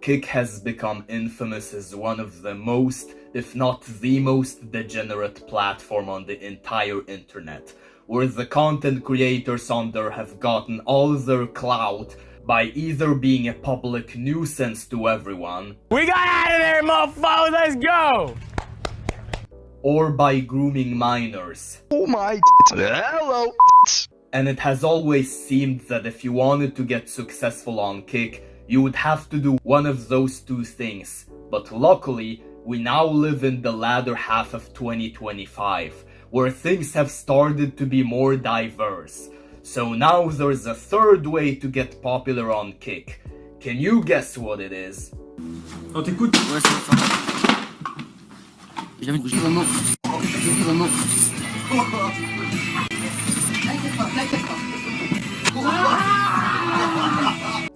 Kick has become infamous as one of the most, if not the most degenerate platform on the entire internet, where the content creators on there have gotten all their clout by either being a public nuisance to everyone, we got out of there, mofo, let's go! Or by grooming minors. Oh my hello. And it has always seemed that if you wanted to get successful on Kick, you would have to do one of those two things. But luckily, we now live in the latter half of 2025, where things have started to be more diverse. So now there's a third way to get popular on Kick. Can you guess what it is? On t'écoute. Ouais, ça va. J'ai jamais bougé vraiment. Vraiment.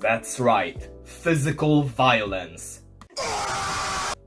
That's right, physical violence.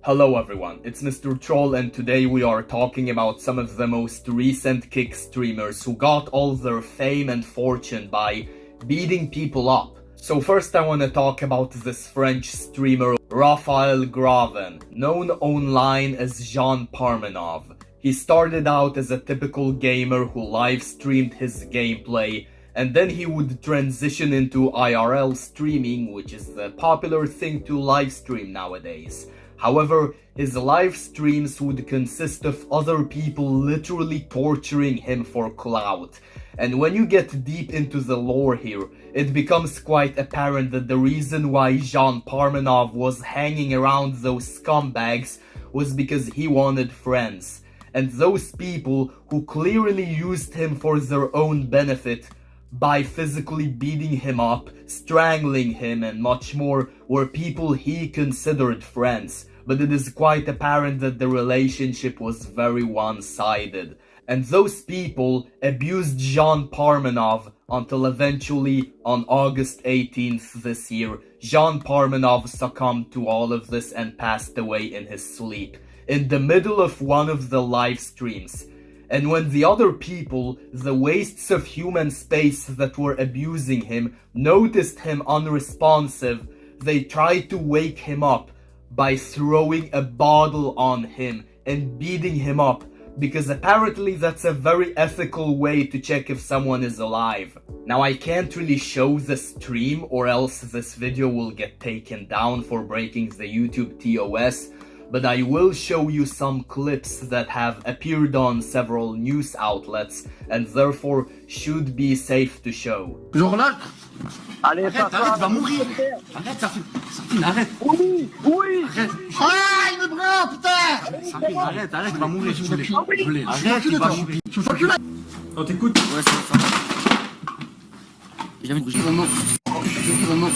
Hello everyone, it's Mr. Troll, and today we are talking about some of the most recent Kick streamers who got all their fame and fortune by beating people up. So first I want to talk about this French streamer Raphaël Graven, known online as Jean Pormanove. He started out as a typical gamer who live streamed his gameplay, and then he would transition into IRL streaming, which is the popular thing to live stream nowadays. However, his live streams would consist of other people literally torturing him for clout. And when you get deep into the lore here, it becomes quite apparent that the reason why Jean Pormanove was hanging around those scumbags was because he wanted friends. And those people who clearly used him for their own benefit by physically beating him up, strangling him, and much more were people he considered friends. But it is quite apparent that the relationship was very one-sided. And those people abused Jean Pormanove until eventually, on August 18th this year, Jean Pormanove succumbed to all of this and passed away in his sleep, in the middle of one of the live streams. And when the other people, the wastes of human space that were abusing him, noticed him unresponsive, they tried to wake him up by throwing a bottle on him and beating him up, because apparently that's a very ethical way to check if someone is alive. Now I can't really show the stream or else this video will get taken down for breaking the YouTube TOS, but I will show you some clips that have appeared on several news outlets and therefore should be safe to show. Genre là. Allez, Arrête, arrête, tu vas mourir. Arrête, Sarfine, arrête. Oui, oui. Arrête. Ah, il me prend, putain. Sarfine, arrête, tu vas mourir. Je l'ai. Arrête, tu vas mourir. Je suis enculé. On t'écoute. Ouais, ça va. J'ai jamais bougé vraiment. Vraiment.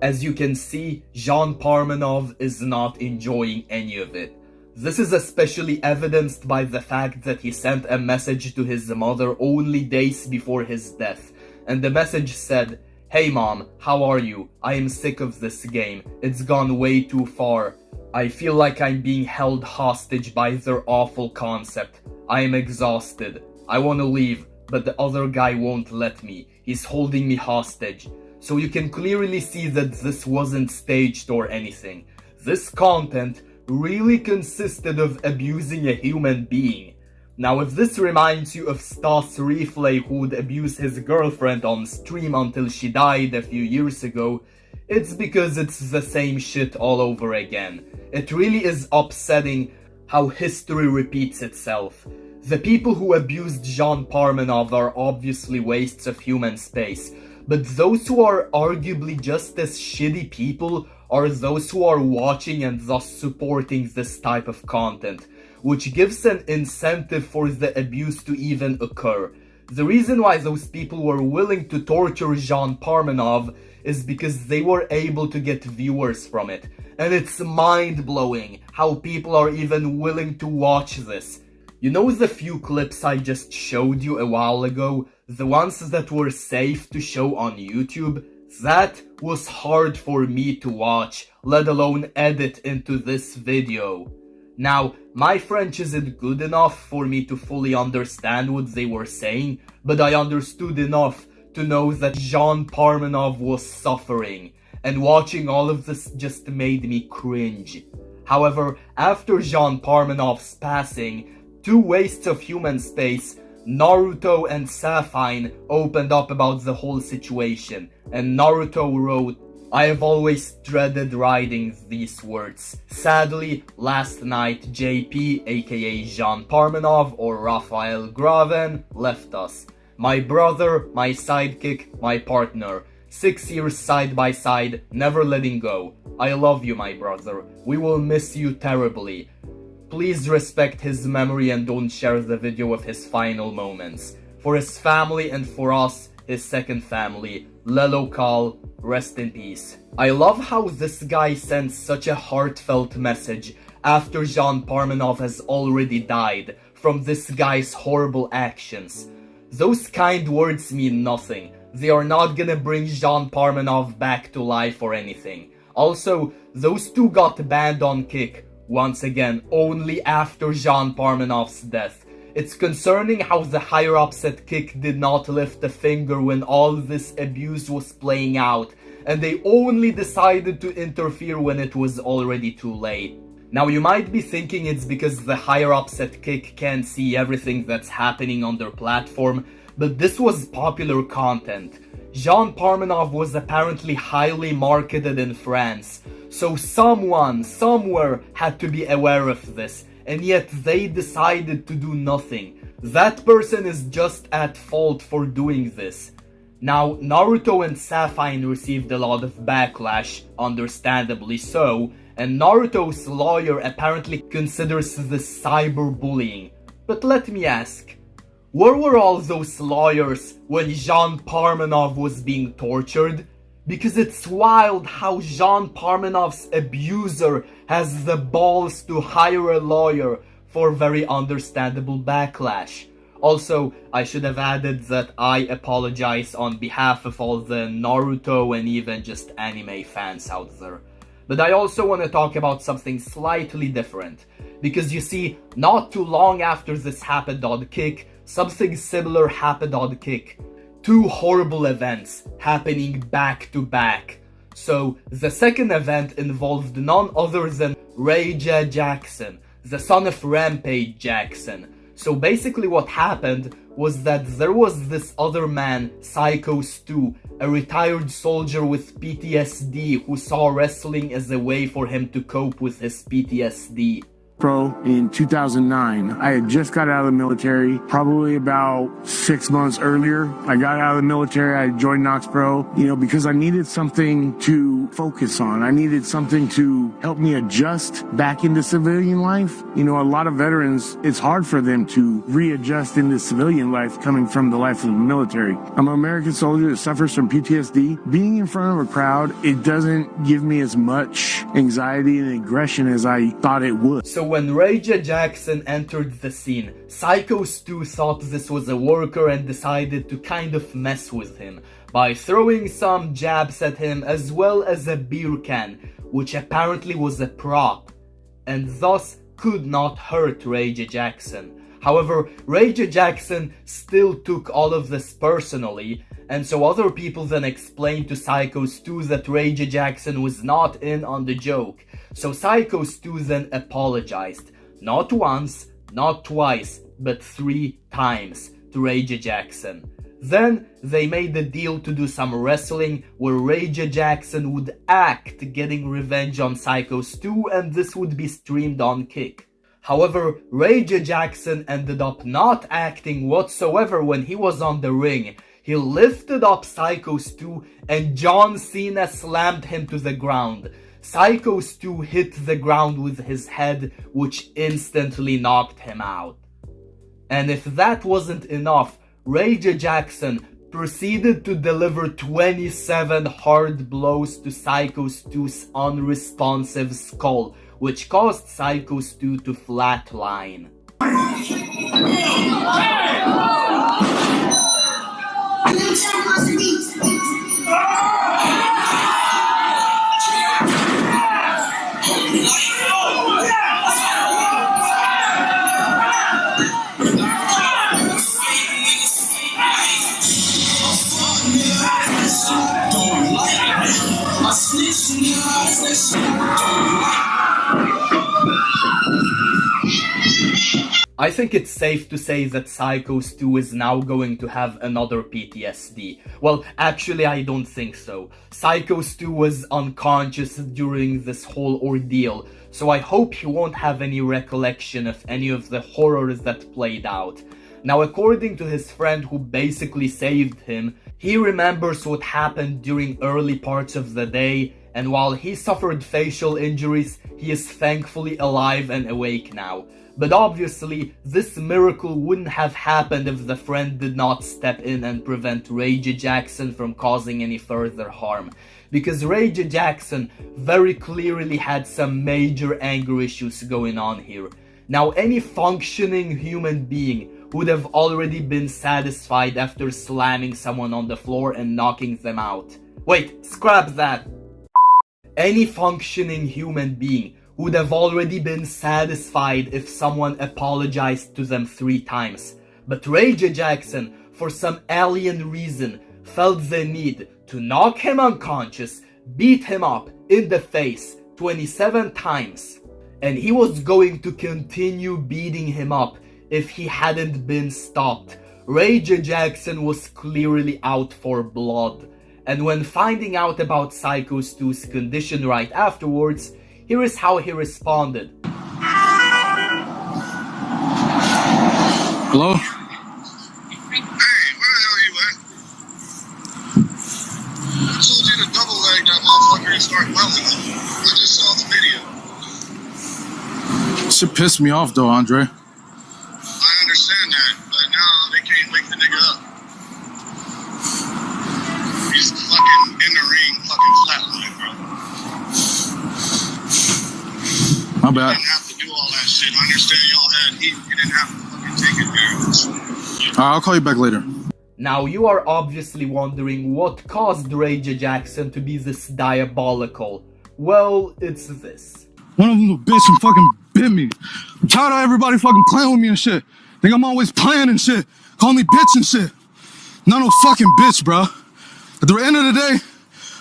As you can see, Jean Pormanove is not enjoying any of it. This is especially evidenced by the fact that he sent a message to his mother only days before his death, and the message said, "Hey mom, how are you? I am sick of this game. It's gone way too far. I feel like I'm being held hostage by their awful concept. I am exhausted. I want to leave, but the other guy won't let me. He's holding me hostage." So you can clearly see that this wasn't staged or anything. This content really consisted of abusing a human being. Now if this reminds you of Stas Replay, who would abuse his girlfriend on stream until she died a few years ago, it's because it's the same shit all over again. It really is upsetting how history repeats itself. The people who abused Jean Pormanove are obviously wastes of human space, but those who are arguably just as shitty people are those who are watching and thus supporting this type of content, which gives an incentive for the abuse to even occur. The reason why those people were willing to torture Jean Pormanove is because they were able to get viewers from it. And it's mind-blowing how people are even willing to watch this. You know the few clips I just showed you a while ago? The ones that were safe to show on YouTube? That was hard for me to watch, let alone edit into this video. Now, my French isn't good enough for me to fully understand what they were saying, but I understood enough to know that Jean Pormanove was suffering, and watching all of this just made me cringe. However, after Jean Pormanove's passing, 2 wastes of human space, Naruto and Sapphire opened up about the whole situation, and Naruto wrote, "I have always dreaded writing these words. Sadly, last night JP, aka Jean Pormanove or Raphaël Graven, left us. My brother, my sidekick, my partner. 6 years side by side, never letting go. I love you, my brother. We will miss you terribly. Please respect his memory and don't share the video of his final moments. For his family and for us, his second family, le local, rest in peace." I love how this guy sends such a heartfelt message after Jean Pormanove has already died from this guy's horrible actions. Those kind words mean nothing. They are not gonna bring Jean Pormanove back to life or anything. Also, those 2 got banned on Kick, once again, only after Jean Pormanove's death. It's concerning how the higher-ups at Kick did not lift a finger when all this abuse was playing out, and they only decided to interfere when it was already too late. Now, you might be thinking it's because the higher-ups at Kick can't see everything that's happening on their platform, but this was popular content. Jean Pormanove was apparently highly marketed in France, so someone, somewhere had to be aware of this, and yet they decided to do nothing. That person is just at fault for doing this. Now, Naruto and Sapphire received a lot of backlash, understandably so, and Naruto's lawyer apparently considers this cyberbullying. But let me ask, where were all those lawyers when Jean Pormanove was being tortured? Because it's wild how Jean Pormanove's abuser has the balls to hire a lawyer for very understandable backlash. Also, I should have added that I apologize on behalf of all the Naruto and even just anime fans out there. But I also want to talk about something slightly different. Because you see, not too long after this happened on Kick, something similar happened on Kick. 2 horrible events happening back to back. So, the second event involved none other than Ray J. Jackson, the son of Rampage Jackson. So basically what happened was that there was this other man, Syko Stu, a retired soldier with PTSD who saw wrestling as a way for him to cope with his PTSD. Pro in 2009. I had just got out of the military, probably about 6 months earlier. I got out of the military, I joined Knox Pro, because I needed something to focus on. I needed something to help me adjust back into civilian life. A lot of veterans, it's hard for them to readjust into civilian life coming from the life of the military. I'm an American soldier that suffers from PTSD. Being in front of a crowd, it doesn't give me as much anxiety and aggression as I thought it would. So when Ray J. Jackson entered the scene, Syko Stu thought this was a worker and decided to kind of mess with him by throwing some jabs at him as well as a beer can, which apparently was a prop, and thus could not hurt Ray J. Jackson. However, Ray J. Jackson still took all of this personally, and so other people then explained to Syko Stu that Ray J. Jackson was not in on the joke. So Syko Stu then apologized, not once, not twice, but 3 times to Ray J. Jackson. Then they made a deal to do some wrestling where Ray J. Jackson would act getting revenge on Syko Stu, and this would be streamed on Kick. However, Ray J. Jackson ended up not acting whatsoever when he was on the ring. He lifted up Syko Stu and John Cena slammed him to the ground. Syko Stu hit the ground with his head, which instantly knocked him out. And if that wasn't enough, Ray J. Jackson proceeded to deliver 27 hard blows to Syko Stu's unresponsive skull, which caused Syko Stu to flatline. I think it's safe to say that Syko Stu is now going to have another PTSD. Well, actually I don't think so. Syko Stu was unconscious during this whole ordeal, so I hope he won't have any recollection of any of the horrors that played out. Now, according to his friend who basically saved him, he remembers what happened during early parts of the day, and while he suffered facial injuries, he is thankfully alive and awake now. But obviously, this miracle wouldn't have happened if the friend did not step in and prevent Ray J. Jackson from causing any further harm. Because Ray J. Jackson very clearly had some major anger issues going on here. Now, any functioning human being would have already been satisfied after slamming someone on the floor and knocking them out. Wait, scrap that. Any functioning human being would have already been satisfied if someone apologized to them 3 times. But Ray J. Jackson, for some alien reason, felt the need to knock him unconscious, beat him up in the face 27 times. And he was going to continue beating him up if he hadn't been stopped. Ray J. Jackson was clearly out for blood. And when finding out about Syko Stu's condition right afterwards, here is how he responded. Hello? Hey, where the hell are you at? I told you to double leg that motherfucker and start welding him. I just saw the video. Shit pissed me off though, Andre. I understand that, but now they can't wake the nigga up. He's fucking in the ring, fucking flatline, bro. My You bad. didn't have to do all that shit. I understand y'all had heat. You didn't have to fucking take it there. Alright, I'll call you back later. Now you are obviously wondering what caused Ray J. Jackson to be this diabolical. Well, it's this. One of them little bitch and fucking bit me. I'm tired of everybody fucking playing with me and shit. Think I'm always playing and shit. Call me bitch and shit. Not no fucking bitch, bro. At the end of the day,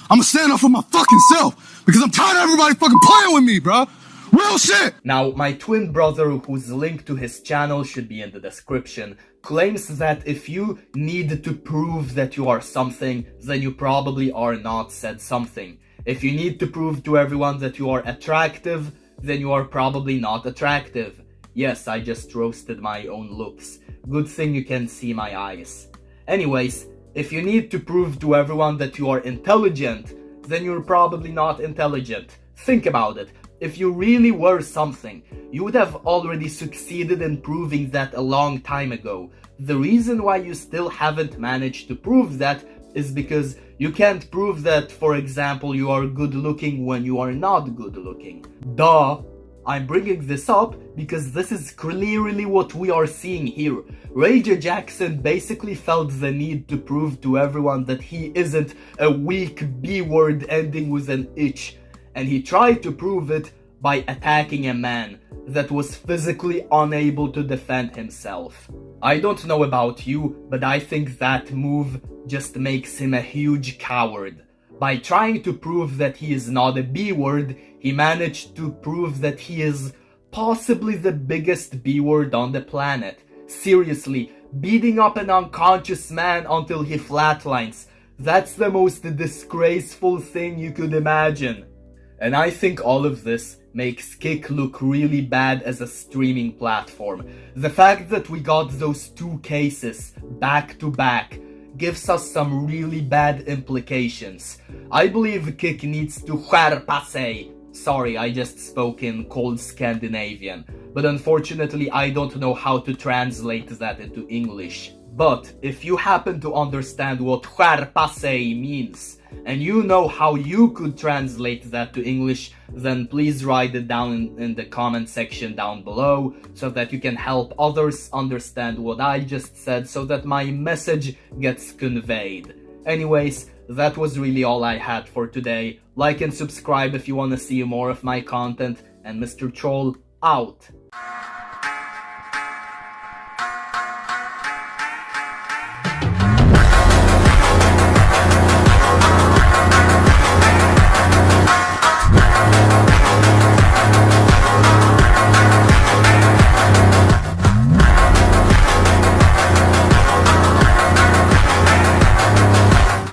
I'ma stand up for my fucking self. Because I'm tired of everybody fucking playing with me, bro. Real shit! Now, my twin brother, whose link to his channel should be in the description, claims that if you need to prove that you are something, then you probably are not said something. If you need to prove to everyone that you are attractive, then you are probably not attractive. Yes, I just roasted my own looks. Good thing you can see my eyes. Anyways, if you need to prove to everyone that you are intelligent, then you're probably not intelligent. Think about it. If you really were something, you would have already succeeded in proving that a long time ago. The reason why you still haven't managed to prove that is because you can't prove that, for example, you are good looking when you are not good looking. Duh! I'm bringing this up because this is clearly what we are seeing here. Ray J. Jackson basically felt the need to prove to everyone that he isn't a weak B-word ending with an itch. And he tried to prove it by attacking a man that was physically unable to defend himself. I don't know about you, but I think that move just makes him a huge coward. By trying to prove that he is not a B-word, he managed to prove that he is possibly the biggest B-word on the planet. Seriously, beating up an unconscious man until he flatlines, that's the most disgraceful thing you could imagine. And I think all of this makes Kick look really bad as a streaming platform. The fact that we got those 2 cases back to back gives us some really bad implications. I believe Kick needs to skärpa. Sorry, I just spoke in cold Scandinavian, but unfortunately I don't know how to translate that into English. But if you happen to understand what skärpa means, and you know how you could translate that to English, then please write it down in the comment section down below so that you can help others understand what I just said so that my message gets conveyed. Anyways, that was really all I had for today. Like and subscribe if you want to see more of my content, and Mr. Troll out.